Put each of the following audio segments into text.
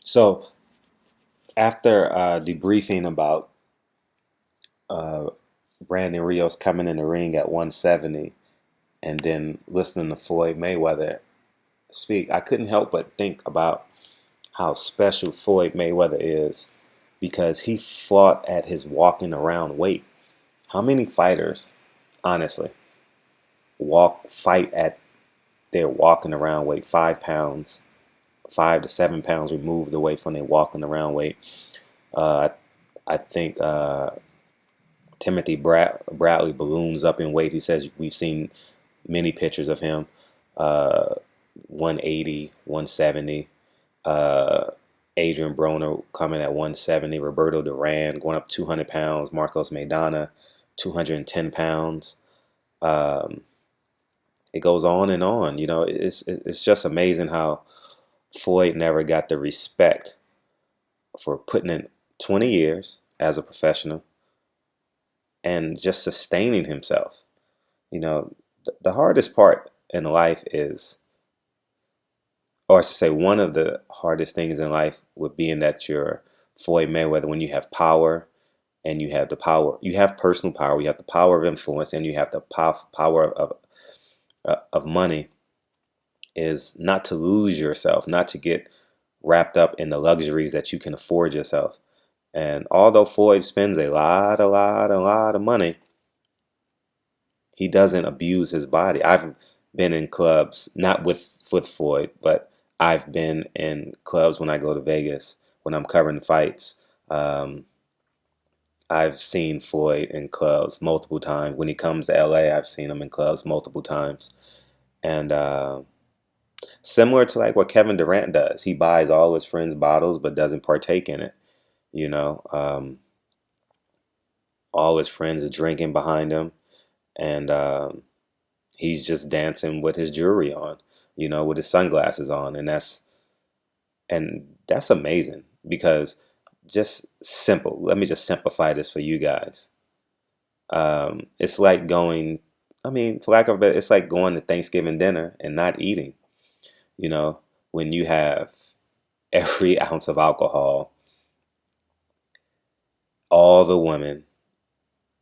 So after debriefing about uh, Brandon Rios coming in the ring at 170 and then listening to Floyd Mayweather speak, I couldn't help but think about how special Floyd Mayweather is because he fought at his walking around weight. How many fighters, honestly, fight at their walking around weight, 5 pounds, 5 to 7 pounds removed away from their walking around weight? Uh, I think Timothy Bradley balloons up in weight. He says we've seen many pictures of him, uh, 180, 170. Uh, Adrian Broner coming at 170. Roberto Duran going up 200 pounds. Marcos Maidana, 210 pounds. Um, it goes on and on. It's just amazing how Floyd never got the respect for putting in 20 years as a professional and just sustaining himself. The hardest part in life is, or I should say, one of the hardest things in life would being that you're Floyd Mayweather when you have power and you have the power, you have personal power, you have the power of influence, and you have the power of money, is not to lose yourself, not to get wrapped up in the luxuries that you can afford yourself. And although Floyd spends a lot of money, he doesn't abuse his body. I've been in clubs, not with Floyd, but I've been in clubs when I go to Vegas, when I'm covering fights. Um, I've seen Floyd in clubs multiple times. When he comes to LA, I've seen him in clubs multiple times. And similar to like what Kevin Durant does, he buys all his friends bottles but doesn't partake in it. You know, all his friends are drinking behind him, and he's just dancing with his jewelry on, with his sunglasses on, and that's amazing because just simple. Let me just simplify this for you guys. It's like going, I mean, for lack of a better, it's like going to Thanksgiving dinner and not eating. You know, when you have every ounce of alcohol, all the women,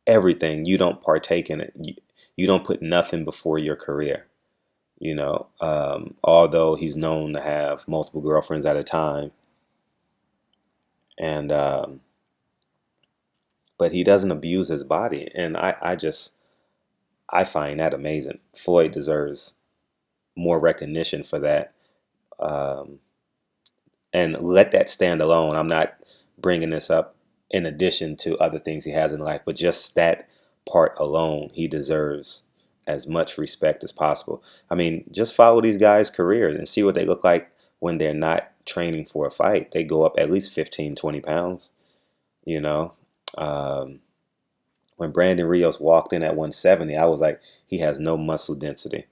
everything, you don't partake in it. You don't put nothing before your career. Although he's known to have multiple girlfriends at a time, and but he doesn't abuse his body, and I find that amazing. Floyd deserves more recognition for that, um, and let that stand alone. I'm not bringing this up in addition to other things he has in life, but just that part alone, he deserves as much respect as possible. I mean, just follow these guys' careers and see what they look like when they're not training for a fight. They go up at least 15, 20 pounds, you know. Um, when Brandon Rios walked in at 170, I was like, he has no muscle density.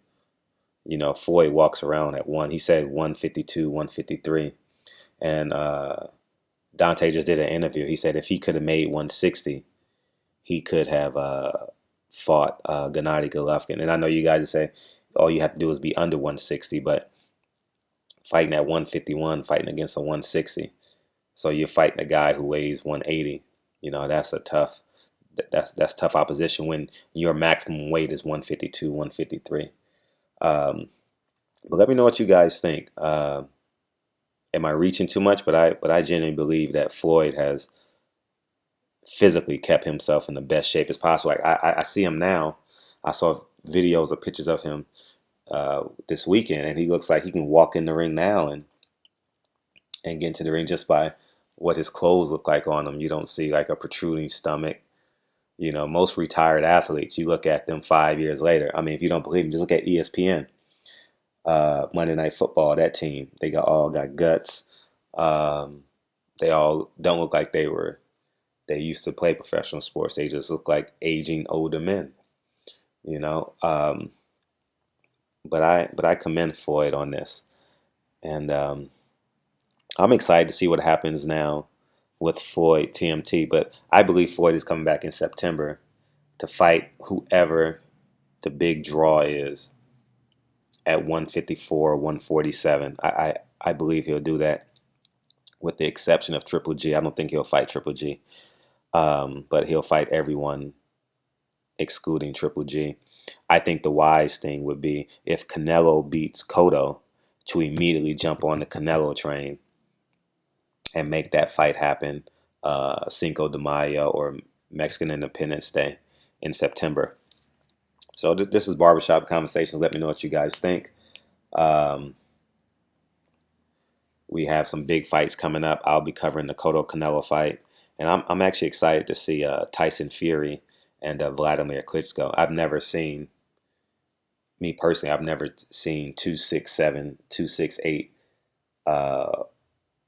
Floyd walks around at he said 152, 153. And Dante just did an interview. He said if he could have made 160, he could have fought Gennady Golovkin. And I know you guys say all you have to do is be under 160, but fighting at 151, fighting against a 160. So you're fighting a guy who weighs 180. That's a tough. That's tough opposition when your maximum weight is 152, 153. But let me know what you guys think. Am I reaching too much? But I genuinely believe that Floyd has physically kept himself in the best shape as possible. Like I see him now. I saw videos or pictures of him this weekend, and he looks like he can walk in the ring now and get into the ring just by what his clothes look like on him. You don't see like a protruding stomach. Most retired athletes, you look at them 5 years later. I mean, if you don't believe me, just look at ESPN, Monday Night Football. That team, they all got guts. Um, they all don't look like they used to play professional sports. They just look like aging older men. You know. But I commend Floyd on this, and I'm excited to see what happens now with Floyd TMT. But I believe Floyd is coming back in September to fight whoever the big draw is at 154 or 147. I believe he'll do that. with the exception of Triple G. I don't think he'll fight Triple G, but he'll fight everyone excluding Triple G. I think the wise thing would be if Canelo beats Cotto to immediately jump on the Canelo train and make that fight happen Cinco de Mayo or Mexican Independence Day in September. So this is Barbershop Conversations. Let me know what you guys think. Um, we have some big fights coming up. I'll be covering the Cotto Canelo fight, and I'm actually excited to see Tyson Fury and Vladimir Klitschko. Me personally, I've never seen 267, 268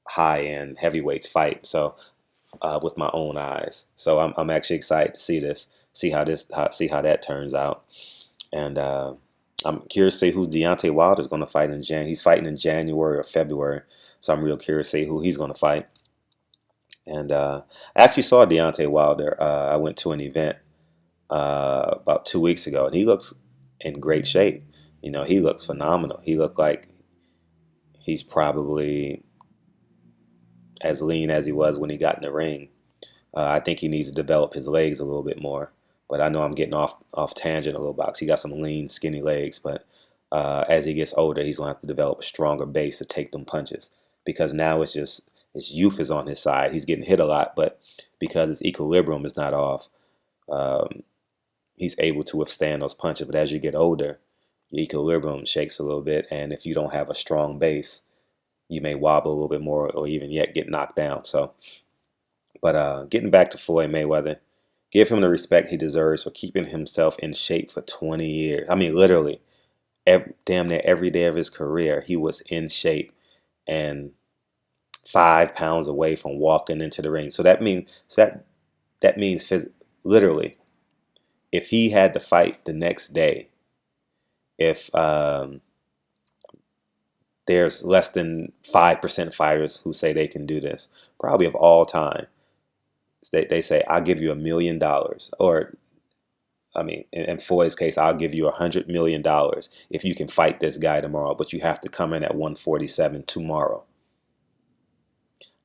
high end heavyweights fight. So with my own eyes. So I'm actually excited to see this, see how that turns out. And I'm curious to see who Deontay Wilder is going to fight in January. He's fighting in January or February, so I'm real curious to see who he's going to fight. And I actually saw Deontay Wilder. I went to an event about 2 weeks ago, and he looks in great shape. You know, he looks phenomenal. He looked like he's probably as lean as he was when he got in the ring. I think he needs to develop his legs a little bit more. But I know I'm getting off tangent a little bit. He got some lean, skinny legs, but as he gets older, he's gonna have to develop a stronger base to take them punches. Because now it's just his youth is on his side. He's getting hit a lot, but because his equilibrium is not off, um, he's able to withstand those punches. But as you get older, your equilibrium shakes a little bit, and if you don't have a strong base, you may wobble a little bit more, or even yet get knocked down. So, but getting back to Floyd Mayweather, give him the respect he deserves for keeping himself in shape for 20 years. I mean, literally, damn near every day of his career, he was in shape and 5 pounds away from walking into the ring. So that means literally, if he had to fight the next day, if there's less than 5% fighters who say they can do this, probably of all time. They say, I'll give you $1 million. Or, I mean, in Floyd's case, I'll give you $100 million if you can fight this guy tomorrow, but you have to come in at 147 tomorrow.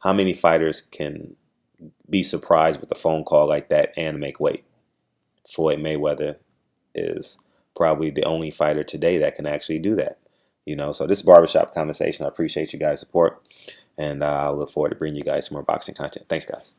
How many fighters can be surprised with a phone call like that and make weight? Floyd Mayweather is probably the only fighter today that can actually do that. You know, so this is Barbershop Conversation. I appreciate you guys' support, and I look forward to bringing you guys some more boxing content. Thanks, guys.